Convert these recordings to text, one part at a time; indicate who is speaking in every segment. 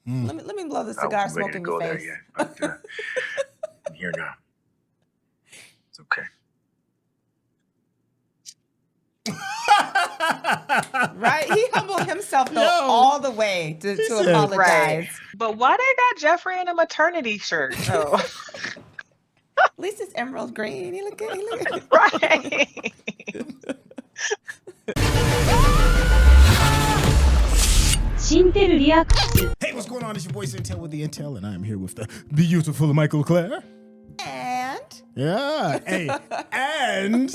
Speaker 1: Let me blow the
Speaker 2: I
Speaker 1: cigar
Speaker 2: wasn't
Speaker 1: smoke
Speaker 2: ready to
Speaker 1: in
Speaker 2: go
Speaker 1: your
Speaker 2: there
Speaker 1: face.
Speaker 2: yet, but I'm here now. It's okay.
Speaker 1: Right? He humbled himself though all the way to apologize.
Speaker 3: Right. But why they got Jeffrey in a maternity shirt? Oh.
Speaker 1: At least it's emerald green. He look good. He look good.
Speaker 3: Right.
Speaker 4: Syntell Reacts.
Speaker 5: Hey, what's going on? It's your boy Syntell with the Intel, and I'm here with the beautiful Mikel-Claire.
Speaker 1: And
Speaker 5: Yeah, hey, and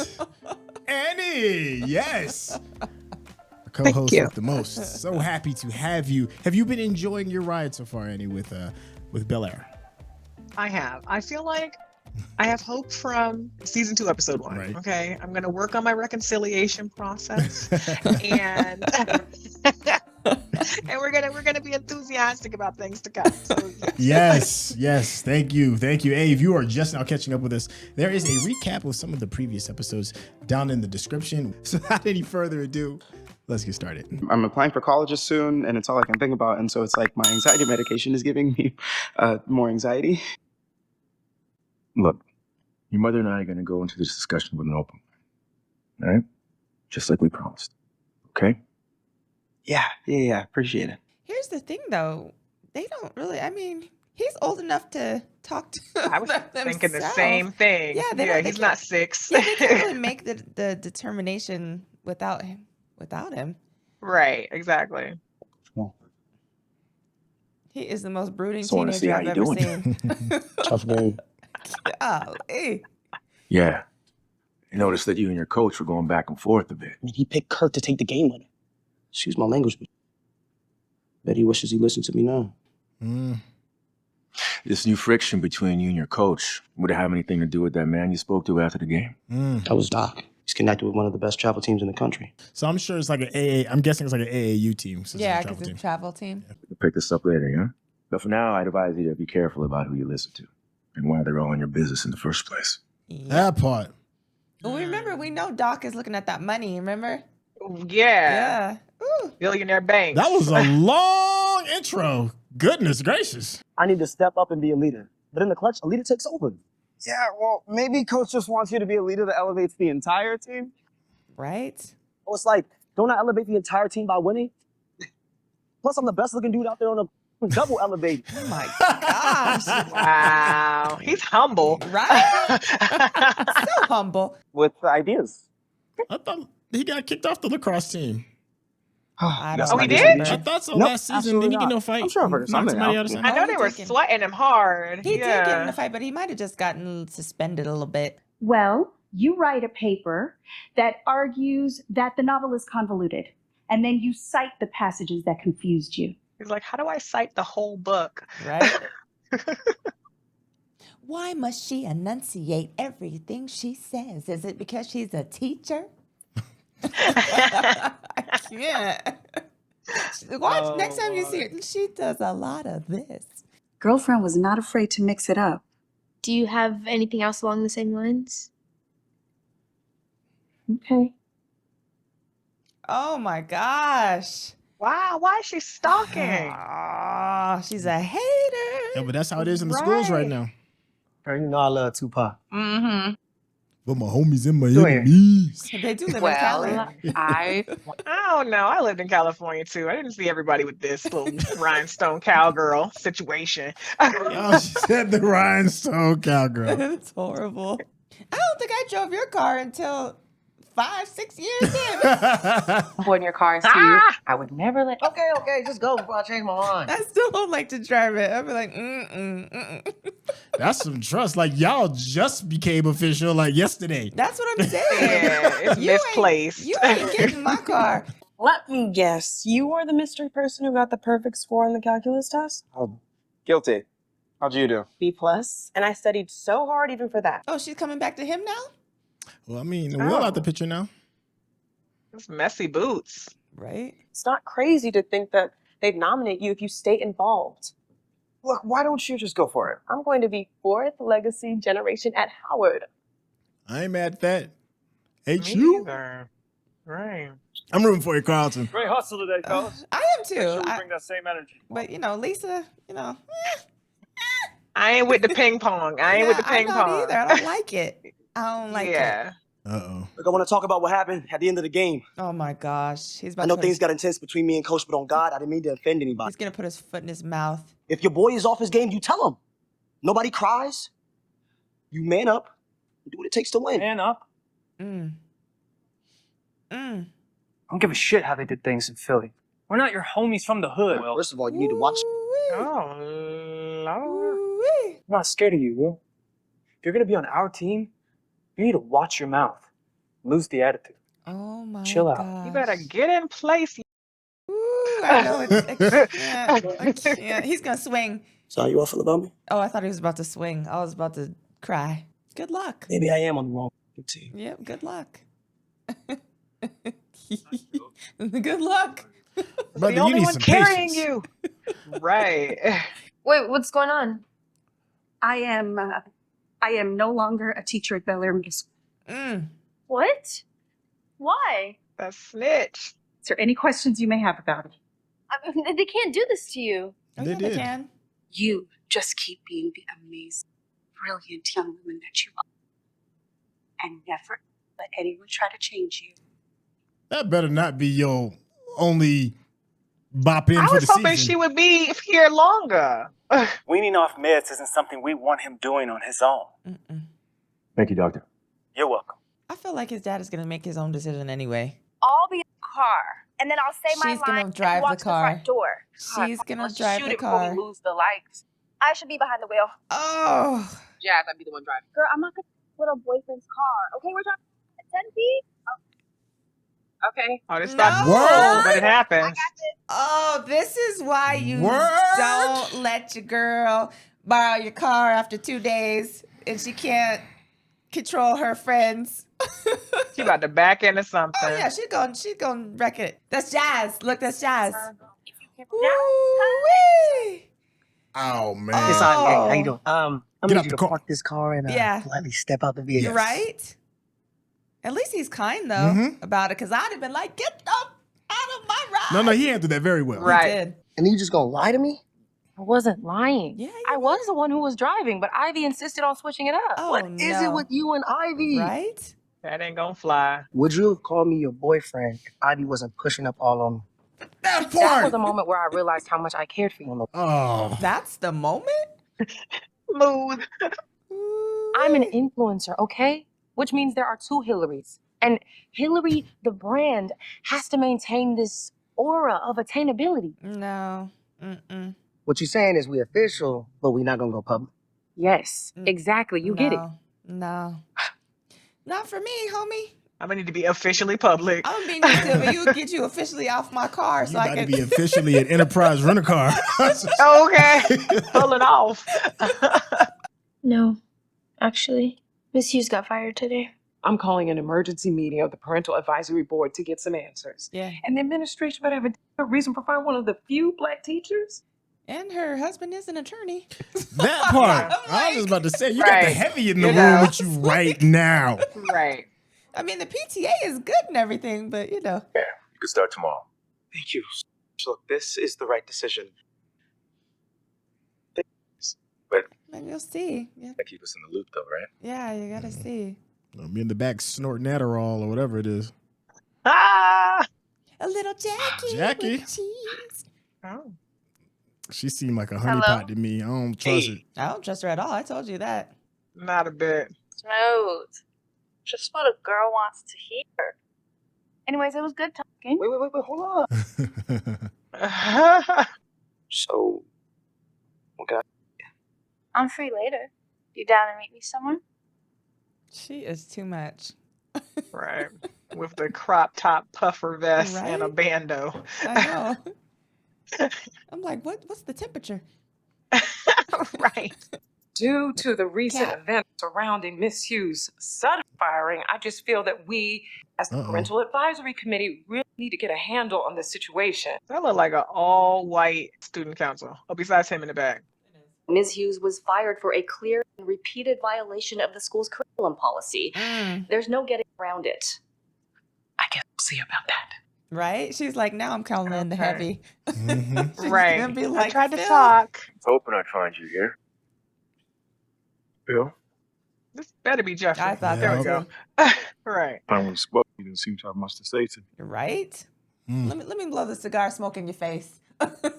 Speaker 5: Aniii, yes. A co-host with the most. So happy to have you. Have you been enjoying your ride so far, Aniii, with Bel-Air?
Speaker 3: I have. I feel like I have hope from season 2, episode 1.
Speaker 5: Right.
Speaker 3: Okay. I'm going to work on my reconciliation process and and we're gonna be enthusiastic about things to come. So,
Speaker 5: Yes. Thank you. Hey, if you are just now catching up with us, there is a recap of some of the previous episodes down in the description. So without any further ado, let's get started.
Speaker 6: I'm applying for colleges soon, and it's all I can think about. And so it's like my anxiety medication is giving me more anxiety.
Speaker 2: Look, your mother and I are going to go into this discussion with an open mind. All right? Just like we promised. Okay?
Speaker 6: Yeah. Appreciate it.
Speaker 1: here's the thing though. They don't really, I mean, he's old enough to talk to
Speaker 3: I was
Speaker 1: them
Speaker 3: thinking the
Speaker 1: themselves.
Speaker 3: same thing.
Speaker 1: Yeah,
Speaker 3: He's not 6.
Speaker 1: Yeah, they can't really make the determination without him.
Speaker 3: Right, exactly.
Speaker 1: He is the most brooding
Speaker 2: Just wanna see
Speaker 1: teenager I've
Speaker 2: how
Speaker 1: ever
Speaker 2: you
Speaker 1: seen.
Speaker 6: Tough game.
Speaker 1: Golly.
Speaker 2: Yeah. I noticed that you and your coach were going back and forth a bit.
Speaker 7: I mean, he picked Kurt to take the game winner.
Speaker 6: Excuse my language, but bet he wishes he listened to me now.
Speaker 2: This new friction between you and your coach, would it have anything to do with that man you spoke to after the game?
Speaker 6: That was Doc. He's connected with one of the best travel teams in the country.
Speaker 5: So I'm sure it's like an AA. I'm guessing it's like an AAU team. since
Speaker 1: Yeah,
Speaker 5: it's a
Speaker 1: because
Speaker 5: travel
Speaker 1: it's a travel team.
Speaker 2: We'll pick this up later, yeah? But for now, I'd advise you to be careful about who you listen to and why they're all in your business in the first place.
Speaker 5: team. That part.
Speaker 1: Well, remember, we know Doc is looking at that money, remember?
Speaker 3: Yeah.
Speaker 1: Ooh.
Speaker 3: Billionaire banks.
Speaker 5: That was a long intro. Goodness gracious.
Speaker 7: I need to step up and be a leader. But in the clutch, a leader takes over.
Speaker 8: Yeah, well, maybe coach just wants you to be a leader that elevates the entire team.
Speaker 1: Right?
Speaker 7: Oh, it's like, don't I elevate the entire team by winning? Plus, I'm the best looking dude out there on a double elevate.
Speaker 1: Oh my gosh.
Speaker 3: Wow. He's humble.
Speaker 1: Right? So humble.
Speaker 8: With ideas.
Speaker 5: I thought he got kicked off the lacrosse team.
Speaker 1: I
Speaker 3: Oh, he
Speaker 1: remember.
Speaker 3: did?
Speaker 5: I thought so.
Speaker 8: Nope,
Speaker 5: last season,
Speaker 8: absolutely
Speaker 5: didn't he get
Speaker 8: not.
Speaker 5: no fight?
Speaker 8: I'm sure I've heard of
Speaker 5: Knocked
Speaker 8: something
Speaker 5: somebody
Speaker 8: else.
Speaker 5: out of
Speaker 3: I
Speaker 5: something.
Speaker 3: know
Speaker 1: he
Speaker 3: they were
Speaker 1: did get-
Speaker 3: sweating him hard.
Speaker 1: He did
Speaker 3: yeah.
Speaker 1: get in a fight, but he might have just gotten suspended a little bit.
Speaker 4: Well, you write a paper that argues that the novel is convoluted, and then you cite the passages that confused you.
Speaker 3: He's like, how do I cite the whole book?
Speaker 1: Right? Why must she enunciate everything she says? Is it because she's a teacher? I can't. Watch next time you see her. She does a lot of this.
Speaker 9: Girlfriend was not afraid to mix it up.
Speaker 10: Do you have anything else along the same lines?
Speaker 9: Okay.
Speaker 1: Oh my gosh.
Speaker 3: Wow, why is she stalking?
Speaker 1: Oh, she's a hater.
Speaker 5: Yeah, but that's how it is in the schools right
Speaker 1: Right.
Speaker 5: now.
Speaker 7: Girl, you know I love Tupac.
Speaker 1: Mm-hmm.
Speaker 5: But my homies in my
Speaker 6: Go ahead.
Speaker 5: enemies.
Speaker 1: They do live in
Speaker 3: Well,
Speaker 1: Cali.
Speaker 3: I don't know. I lived in California too. I didn't see everybody with this little rhinestone cowgirl situation.
Speaker 5: Oh, she said the rhinestone cowgirl.
Speaker 1: It's horrible. I don't think I drove your car until 5-6 years in.
Speaker 9: Boy in your car is
Speaker 3: Ah!
Speaker 9: I would never let.
Speaker 7: Okay, just go before I change my mind.
Speaker 1: I still don't like to drive it. I'd be like, mm-mm.
Speaker 5: That's some trust. Like, y'all just became official like yesterday.
Speaker 1: That's what I'm saying.
Speaker 3: Yeah, it's
Speaker 1: You ain't-
Speaker 3: misplaced.
Speaker 1: You ain't getting my car.
Speaker 9: Let me guess. You are the mystery person who got the perfect score on the calculus test?
Speaker 8: Guilty. How'd you do?
Speaker 9: B+. And I studied so hard even for that.
Speaker 1: Oh, she's coming back to him now?
Speaker 5: Well, I mean, Will out the picture now.
Speaker 3: It's messy boots.
Speaker 1: Right?
Speaker 9: It's not crazy to think that they'd nominate you if you stay involved.
Speaker 8: Look, why don't you just go for it?
Speaker 9: I'm going to be 4th legacy generation at Howard.
Speaker 5: I ain't mad at that.
Speaker 3: Me
Speaker 5: H.U.
Speaker 3: either. Right.
Speaker 5: I'm rooting for you, Carlton.
Speaker 7: Great hustle today, fellas.
Speaker 1: I am too.
Speaker 7: Sure we bring that same energy.
Speaker 1: But Lisa,
Speaker 3: I ain't with the ping pong. I ain't with the ping
Speaker 1: I
Speaker 3: pong.
Speaker 1: don't either. I don't like it. I don't like it.
Speaker 3: Yeah.
Speaker 5: Uh-oh.
Speaker 7: Look, I want to talk about what happened at the end of the game.
Speaker 1: Oh my gosh. He's about
Speaker 7: I know
Speaker 1: to
Speaker 7: things got intense between me and Coach, but on God, I didn't mean to offend anybody.
Speaker 1: He's gonna put his foot in his mouth.
Speaker 7: If your boy is off his game, you tell him. Nobody cries. You man up and do what it takes to win. Man up? I don't give a shit how they did things in Philly. We're not your homies from the hood. Well, first of all, you need to watch.
Speaker 3: Oh, Lord.
Speaker 7: I'm not scared of you, Will. If you're gonna be on our team, you need to watch your mouth. Lose the attitude.
Speaker 1: Oh my
Speaker 7: Chill out.
Speaker 1: gosh.
Speaker 3: You better get in place.
Speaker 1: Ooh, I know I can't. He's gonna swing.
Speaker 7: So how you all feel about me?
Speaker 1: Oh, I thought he was about to swing. I was about to cry. Good luck.
Speaker 7: Maybe I am on the wrong team.
Speaker 1: Yep, good luck. Good luck.
Speaker 5: Brother,
Speaker 3: The only
Speaker 5: you need
Speaker 3: one
Speaker 5: some
Speaker 3: carrying
Speaker 5: patience.
Speaker 3: you. Right.
Speaker 10: Wait, what's going on?
Speaker 4: I am no longer a teacher at Bel-Air Middle School.
Speaker 10: What? Why?
Speaker 3: That snitch.
Speaker 4: Is there any questions you may have about it?
Speaker 10: I mean, they can't do this to you.
Speaker 1: Oh,
Speaker 5: They
Speaker 1: yeah, they
Speaker 5: did.
Speaker 1: can.
Speaker 4: You just keep being the amazing, brilliant young woman that you are. And never let anyone try to change you.
Speaker 5: That better not be your only bop in
Speaker 3: I
Speaker 5: for
Speaker 3: was
Speaker 5: the
Speaker 3: hoping
Speaker 5: season.
Speaker 3: she would be here longer.
Speaker 7: Weaning off meds isn't something we want him doing on his own.
Speaker 2: Thank you, doctor.
Speaker 7: You're welcome.
Speaker 1: I feel like his dad is gonna make his own decision anyway.
Speaker 11: I'll be in the car, and then I'll say my
Speaker 1: She's gonna
Speaker 11: line
Speaker 1: drive
Speaker 11: and
Speaker 1: the
Speaker 11: watch the
Speaker 1: car.
Speaker 11: front door.
Speaker 1: She's gonna
Speaker 11: Let's
Speaker 1: drive
Speaker 11: shoot
Speaker 1: the
Speaker 11: it before
Speaker 1: car.
Speaker 11: we lose the lights. I should be behind the wheel.
Speaker 1: Oh.
Speaker 11: Jazz, I'd be the one driving. Girl, I'm not gonna little boyfriend's car. Okay, we're driving at 10 feet. Oh. Okay.
Speaker 3: Oh, this
Speaker 1: No.
Speaker 3: not but it happens.
Speaker 1: Oh, this is why you
Speaker 5: Word?
Speaker 1: don't let your girl borrow your car after 2 days and she can't control her friends.
Speaker 3: She about to back into something.
Speaker 1: Oh yeah, she's gonna wreck it. That's Jazz. Look, that's Jazz. Woo-wee.
Speaker 5: Oh, man.
Speaker 1: Oh.
Speaker 8: Hey, son, hey, how you doing? I'm
Speaker 5: Get
Speaker 8: gonna
Speaker 5: out
Speaker 8: need you
Speaker 5: the
Speaker 8: to
Speaker 5: car.
Speaker 8: park this car and
Speaker 1: Yeah.
Speaker 8: politely step out the vehicle.
Speaker 1: You're right. At least he's kind though
Speaker 5: Mhm.
Speaker 1: about it, because I'd have been like, get up out of my ride.
Speaker 5: No, he handled that very well.
Speaker 3: Right.
Speaker 1: He did.
Speaker 8: And you just gonna lie to me?
Speaker 9: I wasn't lying.
Speaker 1: Yeah, you
Speaker 9: I was the one who was driving, but Ivy insisted on switching it up.
Speaker 1: Oh,
Speaker 8: What is it with you and Ivy?
Speaker 1: Right?
Speaker 3: That ain't gonna fly.
Speaker 8: Would you have called me your boyfriend if Ivy wasn't pushing up all on me?
Speaker 5: That
Speaker 9: That was
Speaker 5: part.
Speaker 9: the moment where I realized how much I cared for you.
Speaker 5: Oh.
Speaker 1: That's the moment?
Speaker 3: Smooth.
Speaker 9: I'm an influencer, okay? Which means there are two Hillarys. And Hillary, the brand, has to maintain this aura of attainability.
Speaker 1: No. Mm-mm.
Speaker 8: What you're saying is we official, but we not gonna go public.
Speaker 9: Yes, exactly. You get it.
Speaker 1: No. Not for me, homie.
Speaker 3: I'm gonna need to be officially public.
Speaker 1: I'm being silver. You get you officially off my car so
Speaker 5: You
Speaker 1: I
Speaker 5: about to
Speaker 1: can
Speaker 5: be officially an Enterprise Rent-A-Car.
Speaker 3: Okay. Pull it off.
Speaker 10: No, actually, Miss Hughes got fired today.
Speaker 12: I'm calling an emergency meeting of the Parental Advisory Board to get some answers.
Speaker 1: Yeah.
Speaker 12: And the administration better have a reason for firing one of the few black teachers.
Speaker 1: And her husband is an attorney.
Speaker 5: That part. I was just about to say, you got the
Speaker 3: Right.
Speaker 5: heavy in the
Speaker 3: You
Speaker 5: room
Speaker 3: know.
Speaker 5: with you right now.
Speaker 3: Right.
Speaker 1: I mean, the PTA is good and everything, but
Speaker 2: You can start tomorrow.
Speaker 6: Thank you. Look, this is the right decision.
Speaker 2: But
Speaker 1: and you'll see. Yeah,
Speaker 2: keep us in the loop, though, right?
Speaker 1: yeah, you gotta see.
Speaker 5: Me in the back snorting Adderall or whatever it is.
Speaker 3: Ah.
Speaker 1: A little Jackie.
Speaker 5: Jackie?
Speaker 1: With cheese.
Speaker 3: Oh.
Speaker 5: She seemed like a honey
Speaker 10: Hello?
Speaker 5: pot to me. I don't trust it.
Speaker 1: I don't trust her at all. I told you that.
Speaker 3: Not a bit.
Speaker 11: Smooth. Just what a girl wants to hear. Anyways, it was good talking.
Speaker 8: Wait, hold on. So, okay.
Speaker 11: I'm free later. You down to meet me somewhere?
Speaker 1: She is too much.
Speaker 3: Right. With the crop top puffer vest and a
Speaker 1: Right?
Speaker 3: bandeau.
Speaker 1: I know. I'm like, what's the temperature?
Speaker 3: Right.
Speaker 12: Due to the recent
Speaker 1: Cat.
Speaker 12: events surrounding Miss Hughes' sudden firing, I just feel that we, as the
Speaker 5: Uh-oh.
Speaker 12: Parental Advisory Committee, really need to get a handle on this situation.
Speaker 3: That looked like an all-white student council. Oh, besides him in the back.
Speaker 13: Ms. Hughes was fired for a clear and repeated violation of the school's curriculum policy. There's no getting around it.
Speaker 8: I
Speaker 12: guess we'll see about that.
Speaker 1: Right? She's like, now I'm calling in the heavy.
Speaker 5: Mm-hmm.
Speaker 1: She's
Speaker 3: Right.
Speaker 1: gonna be
Speaker 3: I
Speaker 1: like,
Speaker 3: tried to
Speaker 1: Phil.
Speaker 3: talk.
Speaker 2: Hoping I'd find you here. Bill?
Speaker 3: This better be Jeffrey.
Speaker 1: I thought
Speaker 3: There
Speaker 1: so
Speaker 3: we
Speaker 1: too.
Speaker 3: go. Right.
Speaker 2: When we spoke, you didn't seem to have much to say to me.
Speaker 1: Right?
Speaker 5: Mm.
Speaker 1: Let me blow the cigar smoke in your face.
Speaker 2: It's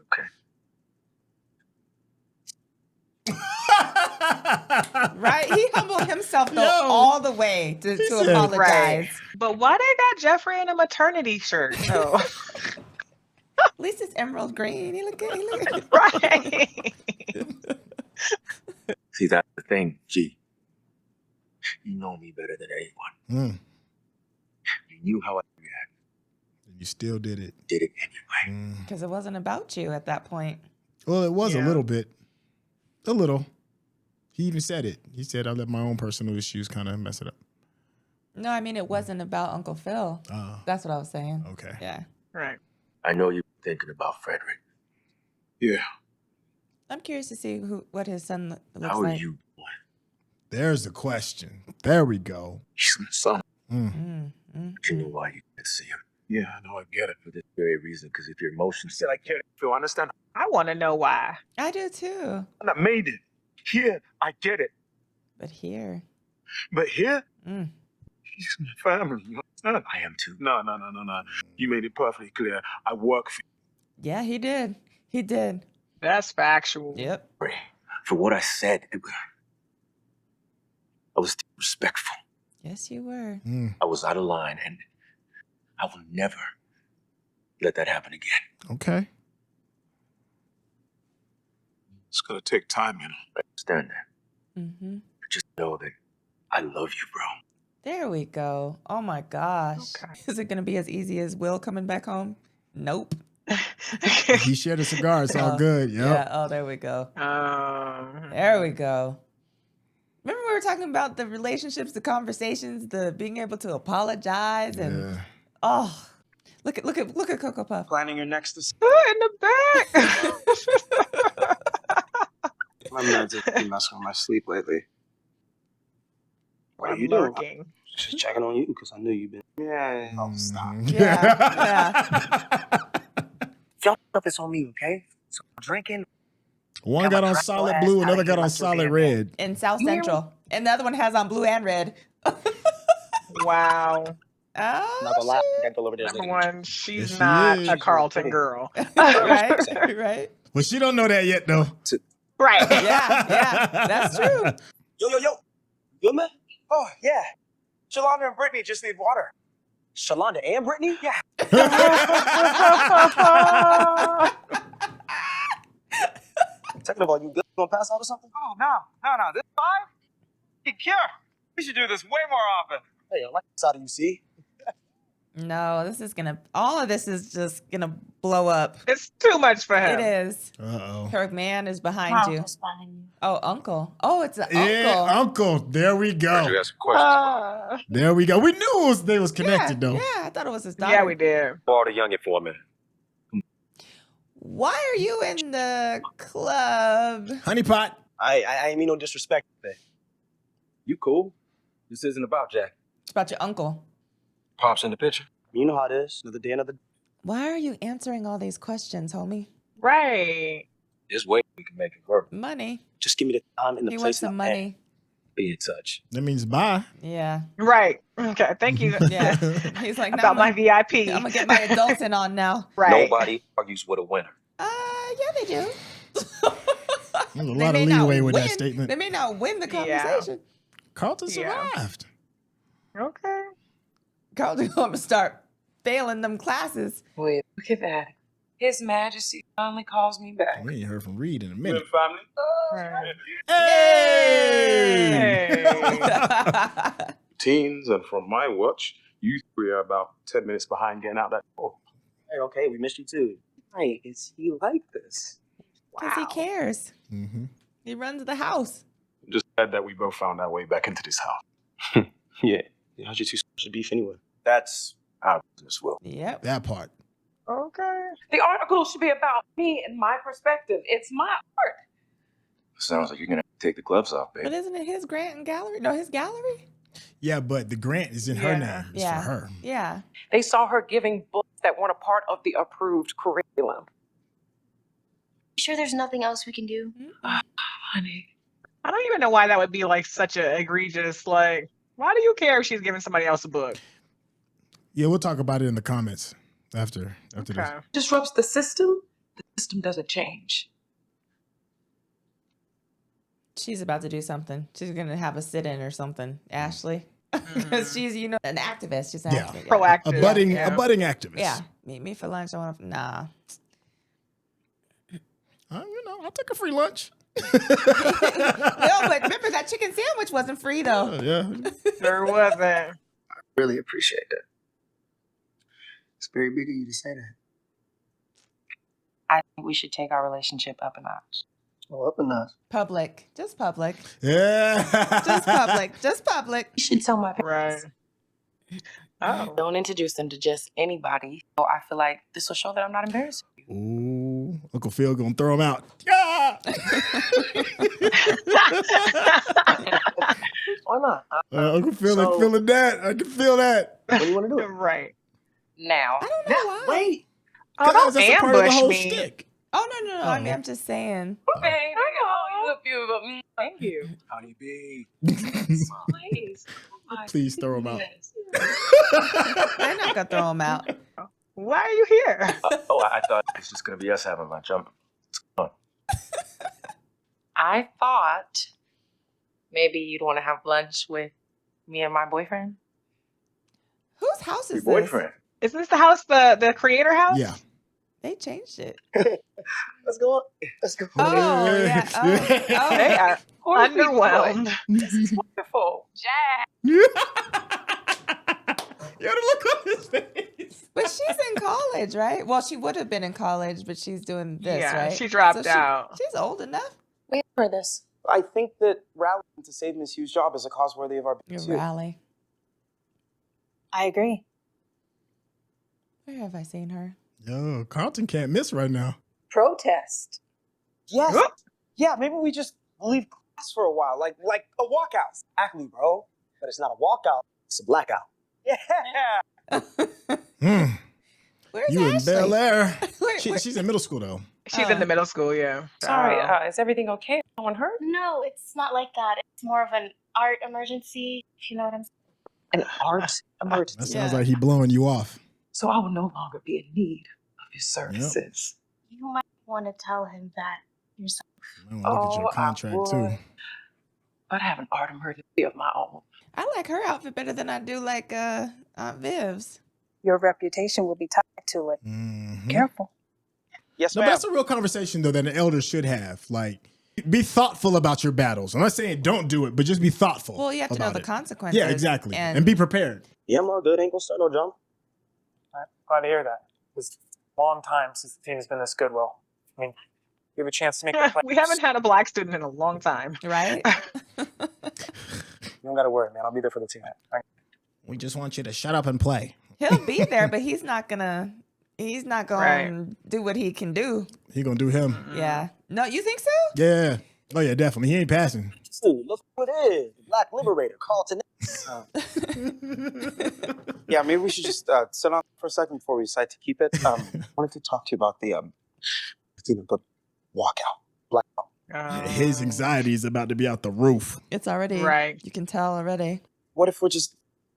Speaker 2: okay.
Speaker 1: Right? He humbled himself though
Speaker 5: Yo.
Speaker 1: all the way to
Speaker 5: said-
Speaker 1: apologize.
Speaker 3: Right. But why they got Jeffrey in a maternity shirt? No.
Speaker 1: At least it's emerald green. He look good. He look good.
Speaker 3: Right.
Speaker 2: See, that's the thing, G. You know me better than anyone.
Speaker 5: Mm.
Speaker 2: You knew how I reacted.
Speaker 5: You still did it.
Speaker 2: Did it anyway.
Speaker 5: Mm.
Speaker 1: Because it wasn't about you at that point.
Speaker 5: Well, it was a
Speaker 3: Yeah.
Speaker 5: little bit. A little. He even said it. He said, I let my own personal issues kind of mess it up.
Speaker 1: No, I mean, it wasn't about Uncle Phil. That's what I was saying.
Speaker 5: Okay.
Speaker 1: Yeah.
Speaker 3: Right.
Speaker 2: I know you're thinking about Frederick. Yeah.
Speaker 1: I'm curious to see what his son looks
Speaker 2: How are
Speaker 1: like.
Speaker 2: you?
Speaker 5: There's the question. There we go.
Speaker 2: He's my son.
Speaker 5: Mm.
Speaker 2: But you know why you can't see him. Yeah, I know, I get it. For this very reason, because if your emotions said I can't feel, understand?
Speaker 3: I want to know why.
Speaker 1: I do too.
Speaker 2: And I made it. Here, I get it.
Speaker 1: But here.
Speaker 2: But here,
Speaker 1: Mm.
Speaker 2: he's my family. You understand? I am too. No. You made it perfectly clear. I work for
Speaker 1: Yeah, he did. He did.
Speaker 3: That's factual.
Speaker 1: Yep.
Speaker 2: you. For what I said, I was disrespectful.
Speaker 1: Yes, you were.
Speaker 5: Mm.
Speaker 2: I was out of line, and I will never let that happen again.
Speaker 5: Okay.
Speaker 2: It's gonna take time, you know. I understand that.
Speaker 1: Mm-hmm.
Speaker 2: But just know that I love you, bro.
Speaker 1: There we go. Oh my gosh.
Speaker 3: Okay.
Speaker 1: Is it going to be as easy as Will coming back home? Nope.
Speaker 5: He shared a cigar. It's all
Speaker 1: Oh,
Speaker 5: good. Yep.
Speaker 1: Yeah. Oh, there we go. There we go. Remember we were talking about the relationships, the conversations, the being able to apologize, and
Speaker 5: Yeah.
Speaker 1: oh, look at Cocoa Puff.
Speaker 8: Planning your next
Speaker 3: In the back.
Speaker 8: My meds have been messing with my sleep lately. What are
Speaker 3: I'm
Speaker 8: you doing?
Speaker 3: lurking.
Speaker 8: Just checking on you because I knew you've been. Yeah. Oh, stop.
Speaker 1: Yeah.
Speaker 7: Y'all put this on me, okay? So I'm drinking.
Speaker 5: One got on solid blue, another got on solid red.
Speaker 1: In South Central, and the other one has on blue and red.
Speaker 3: Wow.
Speaker 1: Oh,
Speaker 7: Not gonna lie, that girl over there.
Speaker 3: Number one, she's
Speaker 5: Yes, she
Speaker 3: not
Speaker 5: is.
Speaker 3: a Carlton girl.
Speaker 1: right, right,
Speaker 5: Well, she don't know that yet, though.
Speaker 3: Right.
Speaker 1: yeah, that's true.
Speaker 7: Yo. Good man?
Speaker 8: Oh, yeah. Shalonda and Brittany just need water.
Speaker 7: Shalonda and Brittany?
Speaker 8: Yeah.
Speaker 7: Second of all, you good? Gonna pass out or something?
Speaker 8: Oh, no. This time? You cure. We should do this way more often.
Speaker 7: Hey, I like the side of you, see?
Speaker 1: No, all of this is just gonna blow up.
Speaker 3: It's too much for him.
Speaker 1: It is.
Speaker 5: Uh-oh.
Speaker 1: Her man is behind you. Oh, uncle. Oh, it's an
Speaker 5: Yeah,
Speaker 1: uncle.
Speaker 5: There we go.
Speaker 2: You ask questions.
Speaker 5: There we go. We knew they was connected, though.
Speaker 1: Yeah, I thought it was his daughter.
Speaker 3: Yeah, we did.
Speaker 2: Ball the youngin' for a minute.
Speaker 1: Why are you in the club?
Speaker 5: Honeypot.
Speaker 7: I ain't mean no disrespect today.
Speaker 2: You cool? This isn't about Jack.
Speaker 1: It's about your uncle.
Speaker 2: Pops in the picture.
Speaker 7: You know how it is. Another day, another.
Speaker 1: Why are you answering all these questions, homie?
Speaker 3: Right.
Speaker 2: This way we can make it work.
Speaker 1: Money.
Speaker 7: Just give me the time and the
Speaker 1: He
Speaker 7: place.
Speaker 1: wants some
Speaker 7: and I'm
Speaker 1: money.
Speaker 2: Be in touch.
Speaker 5: That means bye.
Speaker 1: Yeah.
Speaker 3: Right. Okay. Thank you.
Speaker 1: Yeah. He's like,
Speaker 3: About my VIP.
Speaker 1: I'm gonna get my adults in on now.
Speaker 3: Right.
Speaker 2: Nobody argues with a winner.
Speaker 1: Yeah, they do.
Speaker 5: There's a
Speaker 1: They
Speaker 5: lot
Speaker 1: may
Speaker 5: of
Speaker 1: not
Speaker 5: leeway with
Speaker 1: win.
Speaker 5: that statement.
Speaker 1: They may not win the
Speaker 3: Yeah.
Speaker 1: conversation.
Speaker 5: Carlton
Speaker 3: Yeah.
Speaker 5: survived.
Speaker 3: Okay.
Speaker 1: Carlton's gonna start failing them classes.
Speaker 12: Wait, look at that. His Majesty finally calls me back.
Speaker 5: We ain't heard from Reed in a minute.
Speaker 2: family.
Speaker 3: Right.
Speaker 5: Hey!
Speaker 2: Teens, and from my watch, you three are about 10 minutes behind getting out that door.
Speaker 7: Hey, okay, we missed you too. Hey, is he like this?
Speaker 1: Because he cares.
Speaker 5: Mm-hmm.
Speaker 1: He runs the house.
Speaker 2: Just glad that we both found our way back into this house.
Speaker 7: Yeah. How'd you two supposed to beef anyway?
Speaker 2: That's our business, Will.
Speaker 1: Yep.
Speaker 5: That part.
Speaker 3: Okay.
Speaker 12: The article should be about me and my perspective. It's my art.
Speaker 2: Sounds like you're gonna take the gloves off, babe.
Speaker 1: But isn't it his grant and gallery? No, his gallery?
Speaker 5: Yeah, but the grant is in her name. It's for her.
Speaker 1: Yeah.
Speaker 12: They saw her giving books that weren't a part of the approved curriculum.
Speaker 10: Sure there's nothing else we can do?
Speaker 12: Honey.
Speaker 3: I don't even know why that would be like such a egregious, like, why do you care if she's giving somebody else a book?
Speaker 5: Yeah, we'll talk about it in the comments after this.
Speaker 12: Disrupts the system doesn't change.
Speaker 1: She's about to do something. She's going to have a sit-in or something, Ashley. Because she's, an activist. She's an activist.
Speaker 3: Proactive.
Speaker 5: A budding activist.
Speaker 1: Yeah. Meet me for lunch. Nah.
Speaker 5: I'll take a free lunch.
Speaker 1: No, but remember that chicken sandwich wasn't free though.
Speaker 5: Yeah.
Speaker 3: Sure wasn't.
Speaker 8: I really appreciate that. It's very big of you to say that.
Speaker 9: I think we should take our relationship up a notch.
Speaker 8: Oh, up a notch.
Speaker 1: Public. Just public.
Speaker 5: Yeah.
Speaker 1: Just public.
Speaker 9: You should tell my parents.
Speaker 3: Right. Oh.
Speaker 9: Don't introduce them to just anybody. So I feel like this will show that I'm not embarrassed.
Speaker 5: Ooh, Uncle Phil gonna throw him out. Yeah.
Speaker 7: Why not?
Speaker 5: Uncle Phil is feeling that. I can feel that.
Speaker 7: What do you want to do?
Speaker 3: Right.
Speaker 9: Now.
Speaker 1: I don't know why.
Speaker 7: Wait.
Speaker 3: Oh, don't
Speaker 5: That's a part of the
Speaker 3: ambush
Speaker 5: whole
Speaker 3: me.
Speaker 5: stick.
Speaker 1: Oh, no. I mean, I'm just saying.
Speaker 9: Okay, you look beautiful. Thank you.
Speaker 8: Honey B.
Speaker 9: Please.
Speaker 5: Please throw him out.
Speaker 1: They're not going to throw him out.
Speaker 3: Why are you here?
Speaker 2: I thought it's just going to be us having lunch. What's going on?
Speaker 9: I thought maybe you'd want to have lunch with me and my boyfriend.
Speaker 1: Whose house is
Speaker 2: Your
Speaker 1: this?
Speaker 2: boyfriend.
Speaker 3: Is this the house, the creator house?
Speaker 5: Yeah.
Speaker 1: They changed it.
Speaker 7: Let's go. Let's go.
Speaker 1: Oh, yeah. Oh.
Speaker 3: They are underwhelmed.
Speaker 9: This is wonderful. Jack.
Speaker 5: You gotta look on his face.
Speaker 1: But she's in college, right? Well, she would have been in college, but she's doing this,
Speaker 3: Yeah,
Speaker 1: right?
Speaker 3: she dropped out.
Speaker 1: She's old enough.
Speaker 9: Wait for this.
Speaker 6: I think that rallying to save Miss Hugh's job is a cause worthy of our
Speaker 1: Your
Speaker 6: pursuit.
Speaker 1: rally.
Speaker 13: I agree.
Speaker 1: Where have I seen her?
Speaker 5: Yo, Carlton can't miss right now.
Speaker 13: Protest.
Speaker 6: Yes. Yeah, maybe we just leave class for a while, like a walkout.
Speaker 7: Exactly, bro. But it's not a walkout. It's a blackout.
Speaker 6: Yeah.
Speaker 1: Where's
Speaker 5: You in
Speaker 1: Ashley?
Speaker 5: Bel-Air. She's in middle school though.
Speaker 3: She's in the middle school, yeah.
Speaker 12: Sorry, is everything okay? No one hurt?
Speaker 10: No, it's not like that. It's more of an art emergency, if you know what I'm saying.
Speaker 12: An art emergency.
Speaker 5: That sounds like he blowing you off.
Speaker 12: So I will no longer be in need of your services.
Speaker 10: You might want to tell him that yourself.
Speaker 5: I'm gonna look at your contract too.
Speaker 12: But I have an art emergency of my own.
Speaker 1: I like her outfit better than I do like Aunt Viv's.
Speaker 13: Your reputation will be tied to it.
Speaker 5: Mhm.
Speaker 13: Careful.
Speaker 6: Yes,
Speaker 5: No,
Speaker 6: ma'am.
Speaker 5: but that's a real conversation though that an elder should have. Like, be thoughtful about your battles. I'm not saying don't do it, but just be thoughtful.
Speaker 1: Well, you have to know
Speaker 5: about
Speaker 1: the
Speaker 5: it.
Speaker 1: consequences.
Speaker 5: Yeah, exactly.
Speaker 1: And
Speaker 5: And be prepared.
Speaker 7: Yeah, I'm all good. Ain't gonna start no jump.
Speaker 14: Glad to hear that. It's a long time since the team has been this good, Will. I mean, you have a chance to make the playoffs.
Speaker 3: We haven't had a black student in a long time.
Speaker 1: Right?
Speaker 14: You don't gotta worry, man. I'll be there for the team.
Speaker 5: We just want you to shut up and play.
Speaker 1: he'll be there, but he's not gonna do what he can do.
Speaker 5: He gonna do him.
Speaker 1: Yeah. No, you think so?
Speaker 5: Yeah. Oh yeah, definitely. He ain't passing.
Speaker 7: Dude, look who it is. The Black Liberator, Carlton.
Speaker 6: Yeah, maybe we should just sit on for a second before we decide to keep it. I wanted to talk to you about the walkout, blackout.
Speaker 5: His anxiety is about to be out the roof.
Speaker 1: It's already
Speaker 3: Right.
Speaker 1: You can tell already.
Speaker 6: What if we're just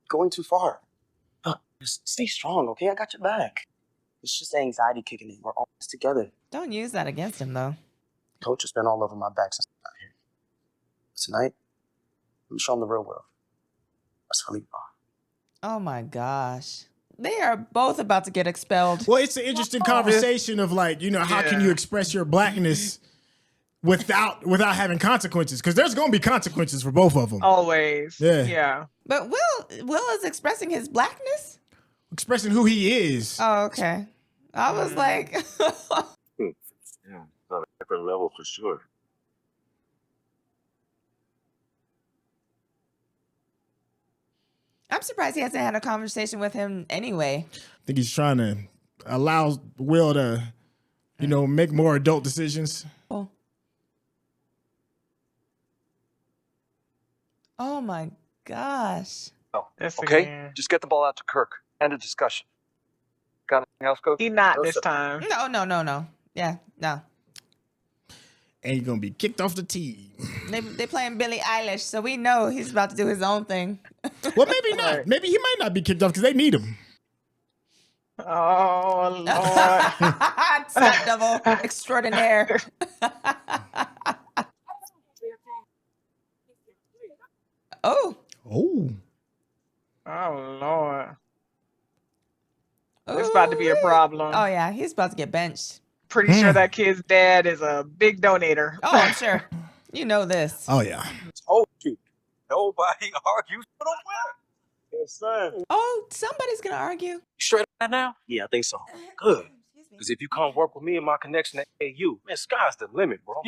Speaker 6: going too far? Look, just stay strong, okay? I got your back. It's just anxiety kicking in. We're all in this together.
Speaker 1: Don't use that against him though.
Speaker 6: Coach has been all over my back since I got here. Tonight, I'm showing the real world. That's how you are.
Speaker 1: Oh my gosh. They are both about to get expelled.
Speaker 5: Well, it's an interesting conversation of like, how can you express your blackness without having consequences? Because there's gonna be consequences for both of them.
Speaker 3: Always.
Speaker 5: Yeah.
Speaker 3: Yeah.
Speaker 1: But Will is expressing his blackness?
Speaker 5: Expressing who he is.
Speaker 1: Oh, okay. I was like
Speaker 2: Yeah, on a different level for sure.
Speaker 1: I'm surprised he hasn't had a conversation with him anyway.
Speaker 5: I think he's trying to allow Will to, make more adult decisions.
Speaker 1: Oh my gosh.
Speaker 15: Oh, okay, just get the ball out to Kirk. End of discussion. Got anything else, Coach?
Speaker 3: He not this time.
Speaker 1: No. Yeah, no.
Speaker 5: And he's gonna be kicked off the team.
Speaker 1: They playing Billie Eilish, so we know he's about to do his own thing.
Speaker 5: Well, maybe not. Maybe he might not be kicked off because they need him.
Speaker 3: Oh, Lord.
Speaker 1: Stunt double extraordinaire. Oh,
Speaker 3: Lord. It's about to be a problem.
Speaker 1: Oh, yeah. He's about to get benched.
Speaker 3: Pretty sure that kid's dad is a big donator.
Speaker 1: Oh, I'm sure. You know this.
Speaker 5: Oh, yeah.
Speaker 15: Told you. Nobody argues for the winner.
Speaker 6: Yes, sir.
Speaker 1: Oh, somebody's going to argue.
Speaker 15: Straight up now?
Speaker 6: Yeah, I think so. Good. Because if you come work with me and my connection to AU, man, sky's the limit, bro.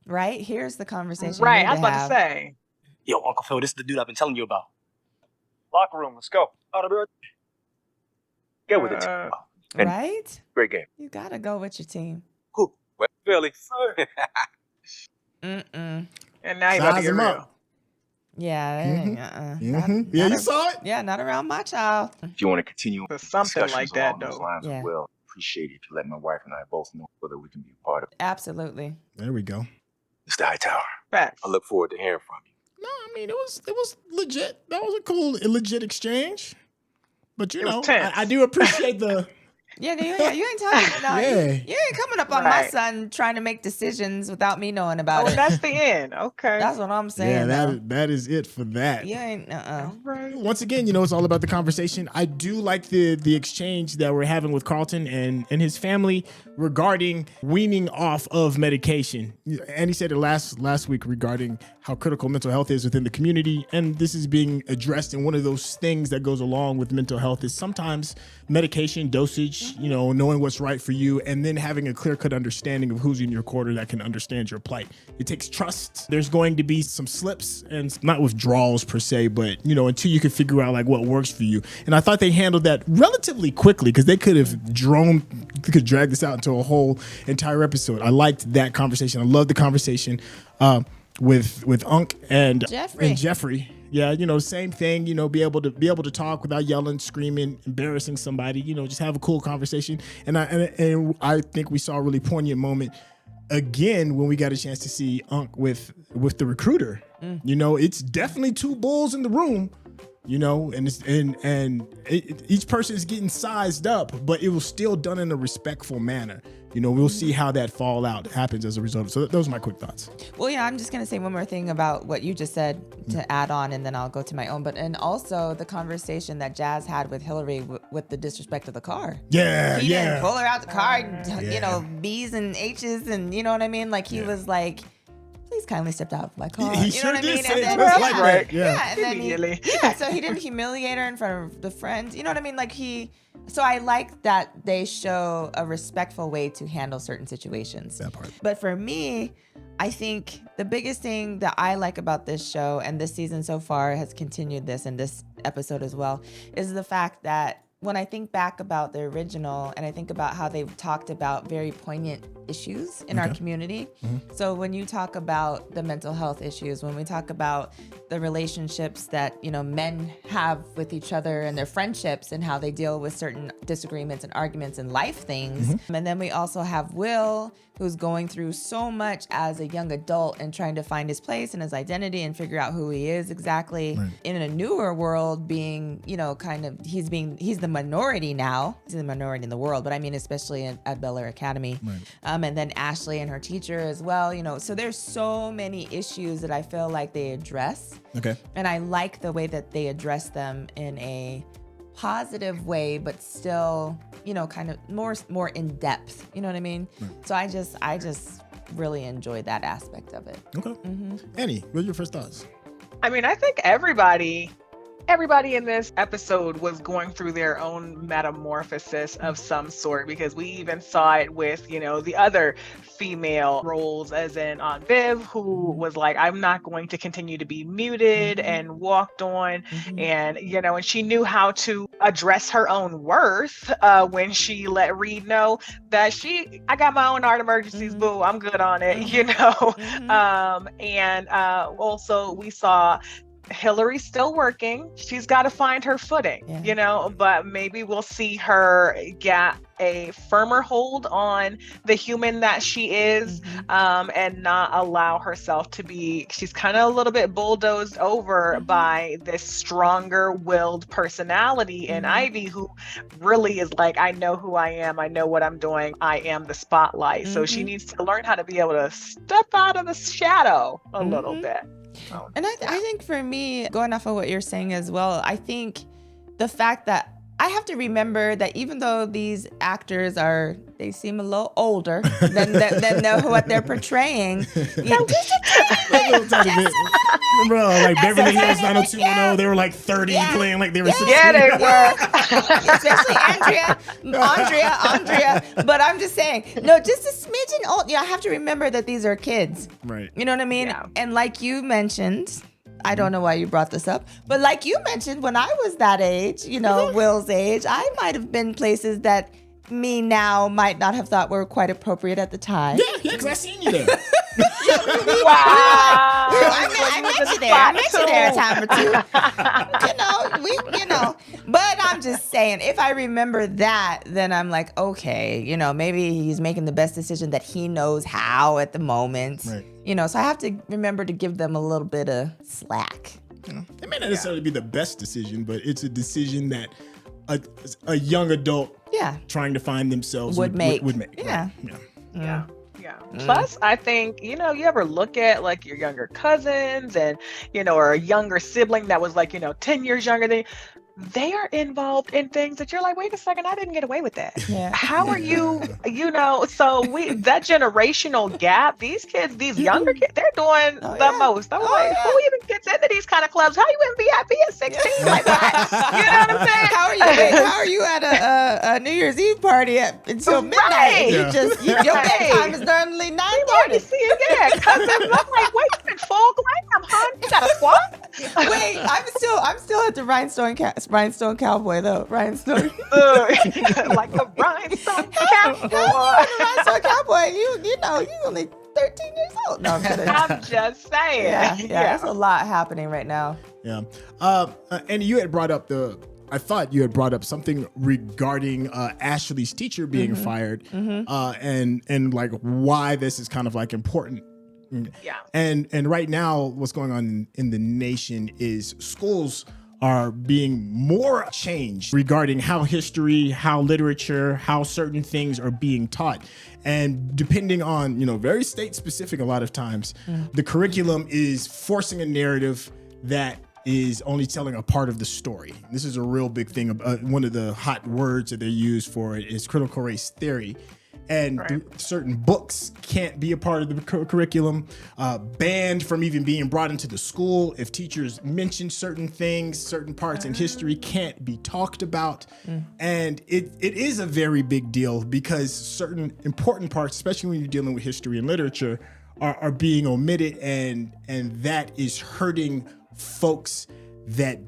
Speaker 1: Right? Here's the conversation.
Speaker 3: Right,
Speaker 1: we
Speaker 3: I was
Speaker 1: need to
Speaker 3: about to
Speaker 1: have.
Speaker 3: say.
Speaker 6: Yo, Uncle Phil, this is the dude I've been telling you about.
Speaker 14: Locker room, let's go.
Speaker 15: Get with it.
Speaker 1: Right?
Speaker 15: Great game.
Speaker 1: You got to go with your team.
Speaker 15: Who? West Philly.
Speaker 1: Mm-mm.
Speaker 3: And now he's about to get real.
Speaker 1: Yeah.
Speaker 5: Yeah, you saw it?
Speaker 1: Yeah, not around my child.
Speaker 2: If you want to continue
Speaker 3: something
Speaker 2: discussions
Speaker 3: like that,
Speaker 2: along those
Speaker 3: though.
Speaker 2: lines
Speaker 1: Yeah.
Speaker 2: as well, appreciate it if you let my wife and I both know whether we can be a part of it.
Speaker 1: Absolutely.
Speaker 5: There we go.
Speaker 2: Mr. Hightower.
Speaker 3: Facts.
Speaker 2: I look forward to hearing from you.
Speaker 5: No, I mean, it was legit. That was a cool, legit exchange. But you know, I do appreciate the.
Speaker 1: Yeah, you ain't talking. No,
Speaker 5: Yeah.
Speaker 1: you ain't coming up on my son trying to make decisions without me knowing about it.
Speaker 3: That's the end. Okay.
Speaker 1: That's what I'm saying.
Speaker 5: Yeah, that is it for that.
Speaker 1: You ain't.
Speaker 5: Once again, you know, it's all about the conversation. I do like the exchange that we're having with Carlton and his family regarding weaning off of medication. And he said it last week regarding how critical mental health is within the community, and this is being addressed. And one of those things that goes along with mental health is sometimes medication dosage, you know, knowing what's right for you, and then having a clear-cut understanding of who's in your corner that can understand your plight. It takes trust. There's going to be some slips and not withdrawals per se, but you know, until you can figure out like what works for you. And I thought they handled that relatively quickly because they could drag this out into a whole entire episode. I liked that conversation. I loved the conversation with Unc and Jeffrey. Yeah, you know, same thing, you know, be able to talk without yelling, screaming, embarrassing somebody, you know, just have a cool conversation. And I think we saw a really poignant moment again when we got a chance to see Unc with the recruiter. You know, it's definitely two bulls in the room, you know, and each person is getting sized up, but it was still done in a respectful manner. You know, we'll see how that fallout happens as a result. So those are my quick thoughts.
Speaker 1: Well, yeah, I'm just going to say one more thing about what you just said to add on, and then I'll go to my own. And also the conversation that Jazz had with Hillary with the disrespect of the car.
Speaker 5: Yeah,
Speaker 1: he didn't pull her out the car, you know, B's and H's, and you know what I mean? Like he was like, please kindly step out of my car.
Speaker 5: He
Speaker 1: you
Speaker 5: sure
Speaker 1: know what I
Speaker 5: did
Speaker 1: mean?
Speaker 5: say
Speaker 1: And
Speaker 5: it
Speaker 1: then,
Speaker 5: just like that.
Speaker 1: Yeah, and then so he didn't humiliate her in front of the friends. You know what I mean? Like so I like that they show a respectful way to handle certain situations.
Speaker 5: That part.
Speaker 1: But for me, I think the biggest thing that I like about this show, and this season so far has continued this in this episode as well, is the fact that when I think back about the original and I think about how they've talked about very poignant issues in our community. So when you talk about the mental health issues, when we talk about the relationships that, you know, men have with each other and their friendships and how they deal with certain disagreements and arguments and life things. And then we also have Will, who's going through so much as a young adult and trying to find his place and his identity and figure out who he is exactly in a newer world, being, you know, kind of, he's the minority now. He's the minority in the world, but I mean, especially at Bel-Air Academy. And then Ashley and her teacher as well, you know, so there's so many issues that I feel like they address. And I like the way that they address them in a positive way, but still, you know, kind of more in depth. You know what I mean? So I just really enjoyed that aspect of it.
Speaker 5: Annie, what are your first thoughts?
Speaker 3: I mean, I think everybody in this episode was going through their own metamorphosis of some sort, because we even saw it with, you know, the other female roles, as in Aunt Viv, who was like, I'm not going to continue to be muted, and walked on. And, you know, and she knew how to address her own worth when she let Reed know that I got my own art emergencies, boo, I'm good on it, you know. And also we saw Hillary's still working. She's got to find her footing, you know, but maybe we'll see her get a firmer hold on the human that she is, and not allow herself to be, she's kind of a little bit bulldozed over by this stronger willed personality in Ivy, who really is like, I know who I am. I know what I'm doing. I am the spotlight. So she needs to learn how to be able to step out of the shadow a little bit.
Speaker 1: And I think for me, going off of what you're saying as well, I think the fact that I have to remember that even though these actors they seem a little older than what they're portraying.
Speaker 5: Remember, like Beverly Hills 90210, they were like 30 playing like they were 16.
Speaker 3: Yeah, they were.
Speaker 1: Especially Andrea. But I'm just saying, no, just a smidgen old. I have to remember that these are kids.
Speaker 5: Right.
Speaker 1: You know what I mean? Yeah. And like you mentioned, I don't know why you brought this up, but like you mentioned, when I was that age, Will's age, I might have been places that me now might not have thought were quite appropriate at the time.
Speaker 5: Yeah, because I seen you there.
Speaker 3: Wow.
Speaker 1: I met you there. I met you there a time or two. But I'm just saying, if I remember that, then I'm like, okay, maybe he's making the best decision that he knows how at the moment. Right. So I have to remember to give them a little bit of slack.
Speaker 5: It may not necessarily be the best decision, but it's a decision that a young adult trying to find themselves would make.
Speaker 1: Yeah.
Speaker 5: Right.
Speaker 3: Yeah. Plus, I think, you ever look at like your younger cousins and, or a younger sibling that was like, 10 years younger than you. They are involved in things that you're like, wait a second, I didn't get away with that.
Speaker 1: Yeah.
Speaker 3: How are you, so that generational gap, these kids, these younger kids, they're doing the most. I'm like, who even gets into these kind of clubs? How you in VIP at 16 like that? You know what I'm saying?
Speaker 1: How are you at a New Year's Eve party until midnight?
Speaker 3: Right.
Speaker 1: Your bedtime is normally 9:30.
Speaker 3: See again. Cousins, I'm like, wait, you in full glam, huh? You got a squat?
Speaker 1: Wait, I'm still at the Rhinestone Cowboy though. Rhinestone.
Speaker 3: Like a Rhinestone Cowboy.
Speaker 1: Rhinestone Cowboy. You only 13 years old. No, I'm kidding.
Speaker 3: I'm just saying.
Speaker 1: Yeah, there's a lot happening right now.
Speaker 5: Yeah. And you had brought up I thought you had brought up something regarding Ashley's teacher being fired, and like why this is kind of like important.
Speaker 3: Yeah.
Speaker 5: And right now, what's going on in the nation is schools are being more changed regarding how history, how literature, how certain things are being taught. And depending on, very state specific a lot of times, the curriculum is forcing a narrative that is only telling a part of the story. This is a real big thing. One of the hot words that they use for it is critical race theory. And certain books can't be a part of the curriculum, banned from even being brought into the school. If teachers mention certain things, certain parts in history can't be talked about. And it is a very big deal because certain important parts, especially when you're dealing with history and literature, are being omitted, and that is hurting folks that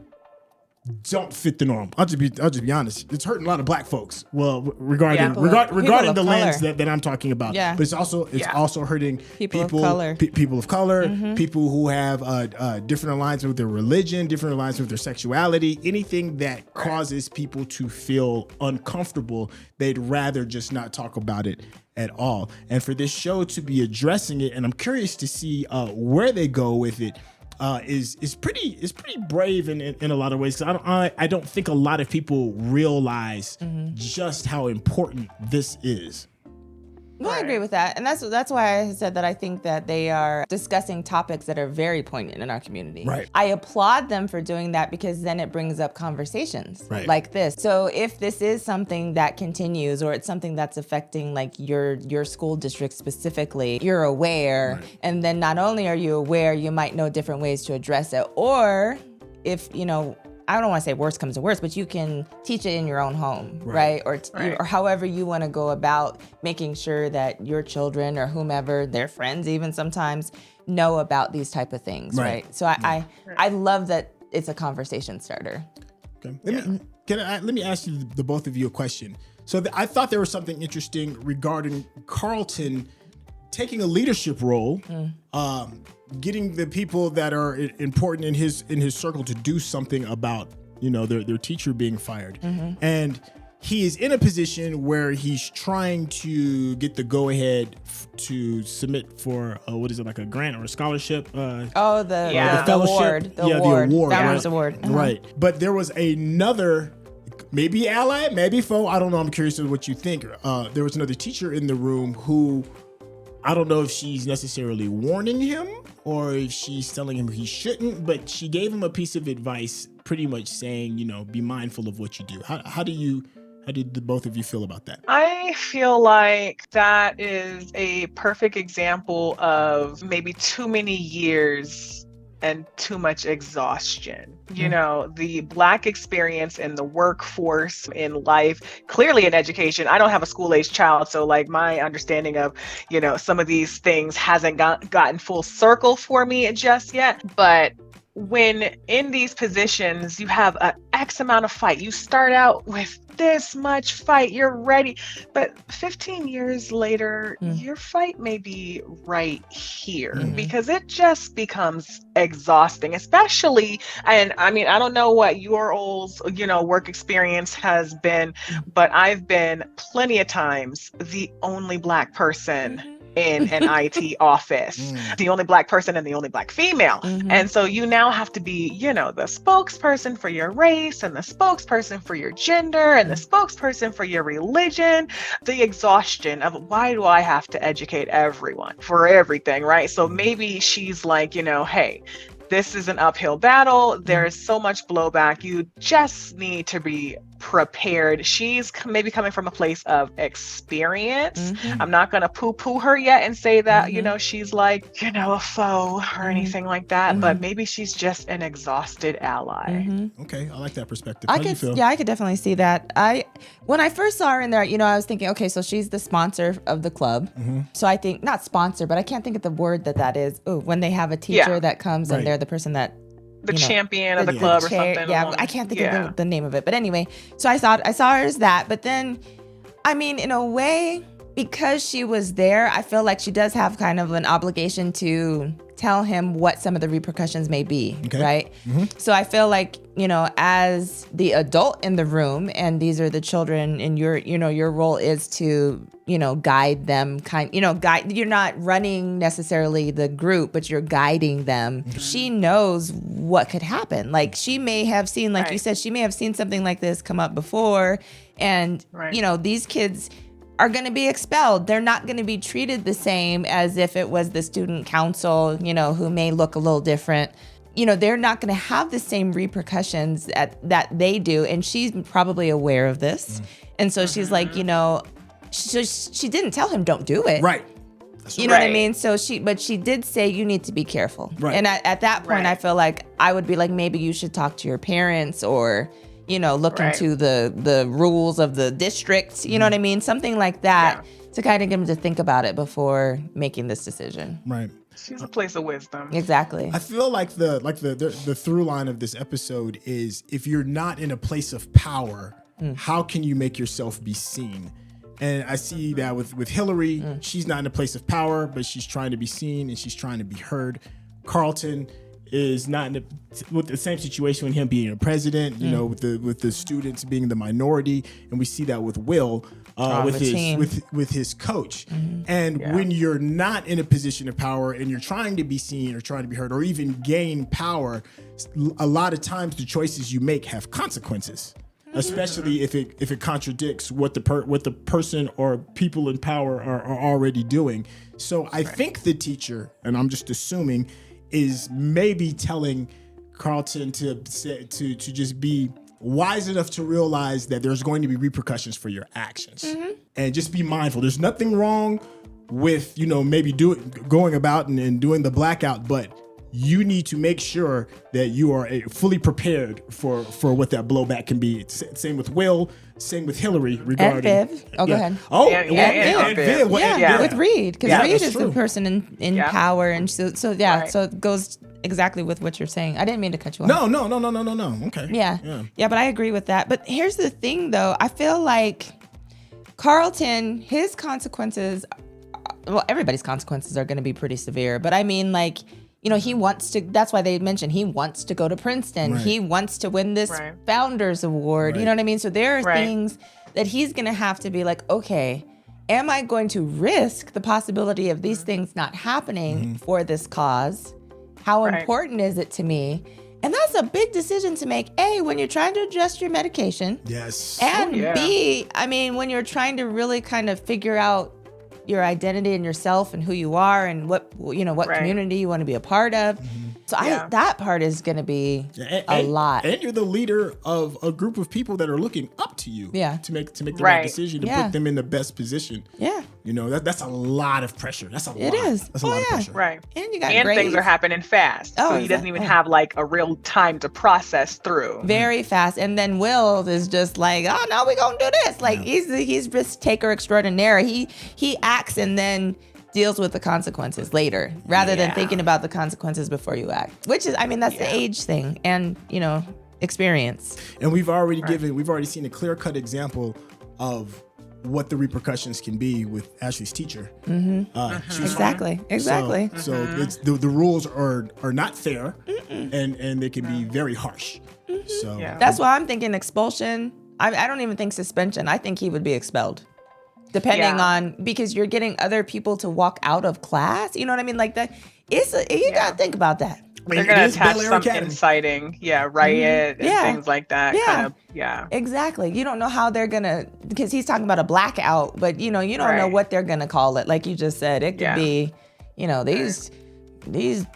Speaker 5: don't fit the norm. I'll just be honest. It's hurting a lot of black folks. Well, regarding the lens that I'm talking about.
Speaker 1: Yeah.
Speaker 5: But it's also hurting people of color, people who have different alignments with their religion, different alignments with their sexuality, anything that causes people to feel uncomfortable. They'd rather just not talk about it at all. And for this show to be addressing it, and I'm curious to see where they go with it. Is pretty brave in a lot of ways. 'Cause I don't think a lot of people realize just how important this is.
Speaker 1: Well, I agree with that. And that's why I said that I think that they are discussing topics that are very poignant in our community.
Speaker 5: Right.
Speaker 1: I applaud them for doing that because then it brings up conversations like this. So if this is something that continues or it's something that's affecting like your school district specifically, you're aware. Right. And then not only are you aware, you might know different ways to address it. Or if, I don't want to say worst comes to worst, but you can teach it in your own home, right? Or however you want to go about making sure that your children or whomever, their friends even sometimes, know about these type of things, right? So I love that it's a conversation starter.
Speaker 5: Okay. Let me ask you, the both of you, a question. So I thought there was something interesting regarding Carlton taking a leadership role, getting the people that are important in his circle to do something about, you know, their teacher being fired. And he is in a position where he's trying to get the go-ahead to submit for like a grant or a scholarship.
Speaker 1: The
Speaker 5: fellowship.
Speaker 1: award. The
Speaker 5: award.
Speaker 1: Founders
Speaker 5: right.
Speaker 1: Award.
Speaker 5: Right. But there was another, maybe ally, maybe foe. I don't know. I'm curious of what you think. There was another teacher in the room who, I don't know if she's necessarily warning him or if she's telling him he shouldn't, but she gave him a piece of advice pretty much saying, you know, be mindful of what you do. How did the both of you feel about that?
Speaker 3: I feel like that is a perfect example of maybe too many years and too much exhaustion. You know, the Black experience in the workforce, in life, clearly in education. I don't have a school-age child, so like my understanding of, you know, some of these things hasn't gotten full circle for me just yet. But when in these positions, you have an X amount of fight. You start out with this much fight, you're ready. But 15 years later, your fight may be right here because it just becomes exhausting, especially, and I mean, I don't know what your old, you know, work experience has been, but I've been plenty of times the only Black person in an IT office, the only Black person and the only Black female. And so you now have to be, you know, the spokesperson for your race and the spokesperson for your gender and the spokesperson for your religion. The exhaustion of why do I have to educate everyone for everything, right? So maybe she's like, you know, hey, this is an uphill battle. There's so much blowback. You just need to be prepared. She's maybe coming from a place of experience. I'm not going to poo-poo her yet and say that, you know, she's like, you know, a foe or anything like that, but maybe she's just an exhausted ally.
Speaker 5: Okay, I like that perspective.
Speaker 1: I
Speaker 5: How do you feel?
Speaker 1: could definitely see that. When I first saw her in there, you know, I was thinking, okay, so she's the sponsor of the club. So I think, not sponsor, but I can't think of the word that is. Ooh, when they have a teacher that comes and they're the person that,
Speaker 3: the
Speaker 1: you know,
Speaker 3: champion of the club or something.
Speaker 1: Yeah, I can't think of the name of it. But anyway, so I saw her as that. But then, I mean, in a way, because she was there, I feel like she does have kind of an obligation to tell him what some of the repercussions may be, right? So I feel like, you know, as the adult in the room, and these are the children, and your role is to, you know, guide them, you're not running necessarily the group, but you're guiding them. She knows what could happen. Like, she may have seen, like you said, she may have seen something like this come up before, and, you know, these kids are going to be expelled. They're not going to be treated the same as if it was the student council, you know, who may look a little different. You know, they're not going to have the same repercussions that they do. And she's probably aware of this. And so she's like, you know, she didn't tell him don't do it.
Speaker 5: Right.
Speaker 1: You know what I mean? So she did say you need to be careful.
Speaker 5: Right.
Speaker 1: And at that point, I feel like I would be like, maybe you should talk to your parents or, you know, look into the rules of the district, you know what I mean? Something like that to kind of get them to think about it before making this decision.
Speaker 5: Right.
Speaker 3: She's a place of wisdom.
Speaker 1: Exactly.
Speaker 5: I feel like the through line of this episode is, if you're not in a place of power, how can you make yourself be seen? And I see that with Hillary, she's not in a place of power, but she's trying to be seen and she's trying to be heard. Carlton is not with the same situation with him being a president, you know, with the students being the minority, and we see that with Will, with his coach. And when you're not in a position of power and you're trying to be seen or trying to be heard or even gain power, a lot of times the choices you make have consequences. Especially if it contradicts what the person or people in power are already doing. So I think the teacher, and I'm just assuming, is maybe telling Carlton to just be wise enough to realize that there's going to be repercussions for your actions, and just be mindful. There's nothing wrong with, you know, maybe going about and doing the blackout, but you need to make sure that you are fully prepared for what that blowback can be. Same with Will, same with Hillary regarding.
Speaker 1: And Viv. Oh, go ahead.
Speaker 5: Oh,
Speaker 3: and
Speaker 5: Viv.
Speaker 1: With Reed, because Reed is
Speaker 5: true.
Speaker 1: the person in power, and so so it goes exactly with what you're saying. I didn't mean to cut you off.
Speaker 5: No. Okay.
Speaker 1: Yeah, but I agree with that. But here's the thing, though. I feel like Carlton, his consequences, well, everybody's consequences are going to be pretty severe. But I mean, like, you know, he wants to, that's why they mentioned he wants to go to Princeton.
Speaker 5: Right.
Speaker 1: He wants to win this
Speaker 3: Right.
Speaker 1: Founders Award. You know what I mean? So there are
Speaker 3: Right.
Speaker 1: things that he's going to have to be like, okay, am I going to risk the possibility of these things not happening for this cause? How
Speaker 3: Right.
Speaker 1: important is it to me? And that's a big decision to make, A, when you're trying to adjust your medication.
Speaker 5: Yes.
Speaker 1: And
Speaker 3: Oh, yeah.
Speaker 1: B, I mean, when you're trying to really kind of figure out your identity and yourself and who you are and what, you know, what
Speaker 3: Right.
Speaker 1: community you want to be a part of. So
Speaker 3: Yeah.
Speaker 1: that part is going to be a lot.
Speaker 5: And you're the leader of a group of people that are looking up to you.
Speaker 1: Yeah.
Speaker 5: To make the right
Speaker 3: Right.
Speaker 5: decision, to
Speaker 1: Yeah.
Speaker 5: put them in the best position.
Speaker 1: Yeah.
Speaker 5: You know, that's a lot of pressure. That's a lot.
Speaker 1: It is.
Speaker 5: That's a
Speaker 1: Oh,
Speaker 5: lot
Speaker 1: yeah.
Speaker 5: of pressure.
Speaker 3: Right.
Speaker 1: And you got
Speaker 3: And
Speaker 1: grades.
Speaker 3: things are happening fast.
Speaker 1: Oh,
Speaker 3: so he doesn't even
Speaker 1: exactly.
Speaker 3: have like a real time to process through.
Speaker 1: Very fast. And then Will is just like, oh, no, we're going to do this. Like, he's risk taker extraordinaire. He acts and then deals with the consequences later rather than thinking about the consequences before you act, which is, I mean, that's the age thing and, you know, experience.
Speaker 5: And we've already seen a clear-cut example of what the repercussions can be with Ashley's teacher.
Speaker 1: Exactly. Exactly.
Speaker 5: So it's the rules are not fair, and they can be very harsh. So
Speaker 1: That's why I'm thinking expulsion. I don't even think suspension. I think he would be expelled. Depending on, because you're getting other people to walk out of class. You know what I mean? Like that. You got to think about that.
Speaker 3: They're going to attach some inciting, riot and things like that.
Speaker 1: Yeah.
Speaker 3: Kind of,
Speaker 1: Exactly. You don't know how they're going to, because he's talking about a blackout, but you know, you don't know what they're going to call it. Like you just said, it could be, you know, these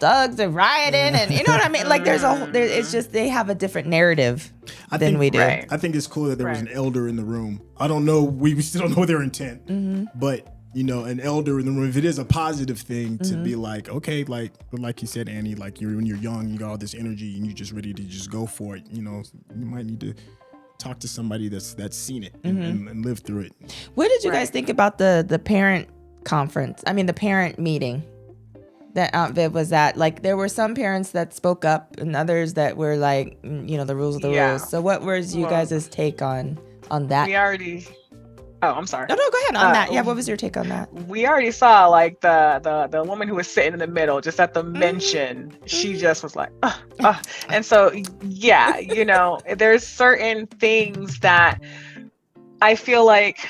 Speaker 1: thugs are rioting and you know what I mean? Like it's just, they have a different narrative than we do.
Speaker 3: Right.
Speaker 5: I think it's cool that there was an elder in the room. I don't know. We still don't know their intent, but you know, an elder in the room, if it is a positive thing to be like, okay, like you said, Annie, like when you're young, you got all this energy and you're just ready to just go for it. You know, you might need to talk to somebody that's seen it and lived through it.
Speaker 1: What did you guys think about the parent conference? I mean, the parent meeting that Aunt Viv was at? Like, there were some parents that spoke up and others that were like, you know, the rules are the rules. So what was you guys' take on that?
Speaker 3: We already... Oh, I'm sorry.
Speaker 1: No, go ahead on that. Yeah, what was your take on that?
Speaker 3: We already saw like the woman who was sitting in the middle, just at the mention, she just was like, and so yeah, you know, there's certain things that I feel like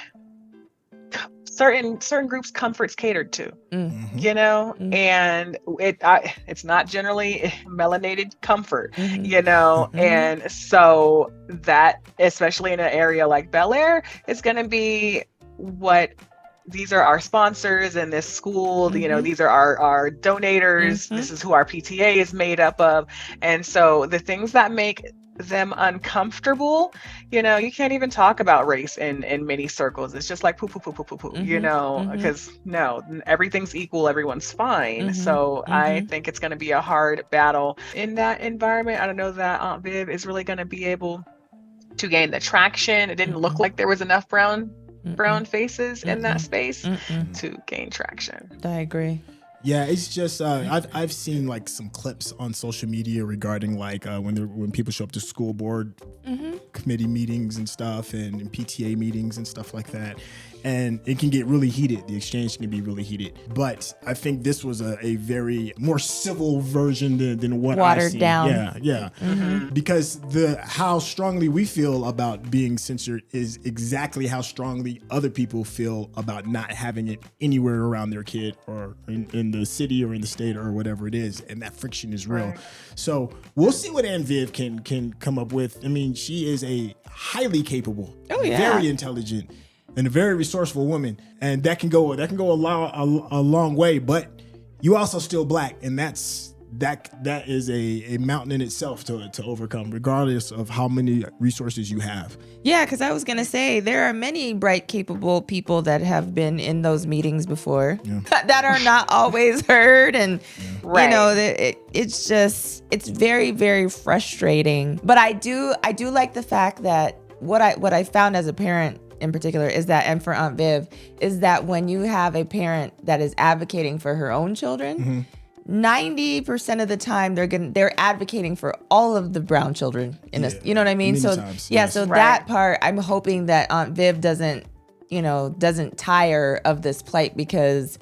Speaker 3: certain groups comfort's catered to, you know, and it's not generally melanated comfort, you know, and so that, especially in an area like Bel-Air, is going to be what these are our sponsors in this school, you know, these are our donators, this is who our PTA is made up of, and so the things that make them uncomfortable, you know, you can't even talk about race in many circles. It's just like poo, you know, because no, everything's equal, everyone's fine. So I think it's going to be a hard battle in that environment. I don't know that Aunt Viv is really going to be able to gain the traction. It didn't look like there was enough brown faces in that space to gain traction.
Speaker 1: I agree.
Speaker 5: Yeah, it's just I've seen like some clips on social media regarding like when people show up to school board committee meetings and stuff and PTA meetings and stuff like that, and it can get really heated. The exchange can be really heated. But I think this was a very more civil version than what I've
Speaker 1: watered
Speaker 5: seen.
Speaker 1: down.
Speaker 5: Yeah. Because how strongly we feel about being censored is exactly how strongly other people feel about not having it anywhere around their kid or in the city or in the state or whatever it is, and that friction is real.
Speaker 3: Right.
Speaker 5: So we'll see what Aunt Viv can come up with. I mean, she is a highly capable, very intelligent, and a very resourceful woman, and that can go a long way. But you also still Black, and that is a mountain in itself to overcome, regardless of how many resources you have.
Speaker 1: Yeah, because I was going to say there are many bright, capable people that have been in those meetings before that are not always heard. And, you know, it's very, very frustrating. But I do like the fact that what I found as a parent in particular is that, and for Aunt Viv, is that when you have a parent that is advocating for her own children, 90% of the time they're advocating for all of the brown children in this, you know what I mean? So that part, I'm hoping that Aunt Viv doesn't tire of this plight, because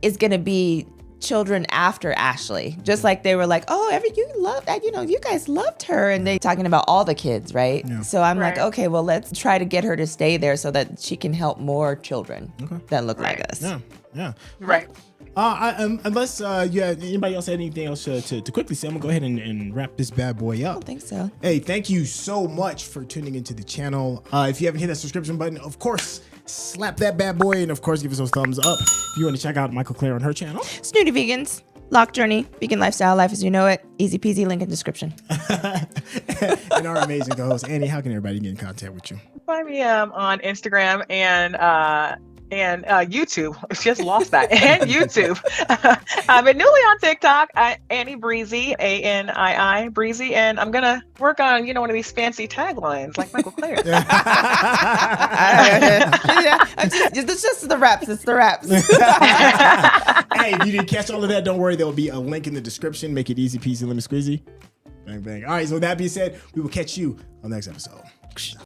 Speaker 1: it's going to be children after Ashley, just like they were like, oh, you love that, you guys loved her, and they talking about all the kids, right? Yeah. So I'm like, okay, well, let's try to get her to stay there so that she can help more children that look like us.
Speaker 5: Yeah.
Speaker 3: Right.
Speaker 5: Unless anybody else had anything else to quickly say, I'm gonna go ahead and wrap this bad boy up.
Speaker 1: I don't think so.
Speaker 5: Hey, thank you so much for tuning into the channel. If you haven't hit that subscription button, of course, slap that bad boy, and of course, give us those thumbs up. If you want to check out Mikel-Claire on her channel,
Speaker 1: Snooty Vegans, Lock Journey, Vegan Lifestyle, Life as You Know It, easy peasy, link in description.
Speaker 5: And our amazing co-host Aniii, how can everybody get in contact with you?
Speaker 3: Find me on Instagram and YouTube. Just lost that. And YouTube. But newly on TikTok, Aniii Breezy, Anii Breezy, and I'm gonna work on one of these fancy taglines like Mikel-Claire.
Speaker 1: It's just the reps. It's the reps.
Speaker 5: Hey, if you didn't catch all of that, don't worry. There'll be a link in the description. Make it easy peasy, lemon squeezy. Bang bang. All right. So with that being said, we will catch you on the next episode.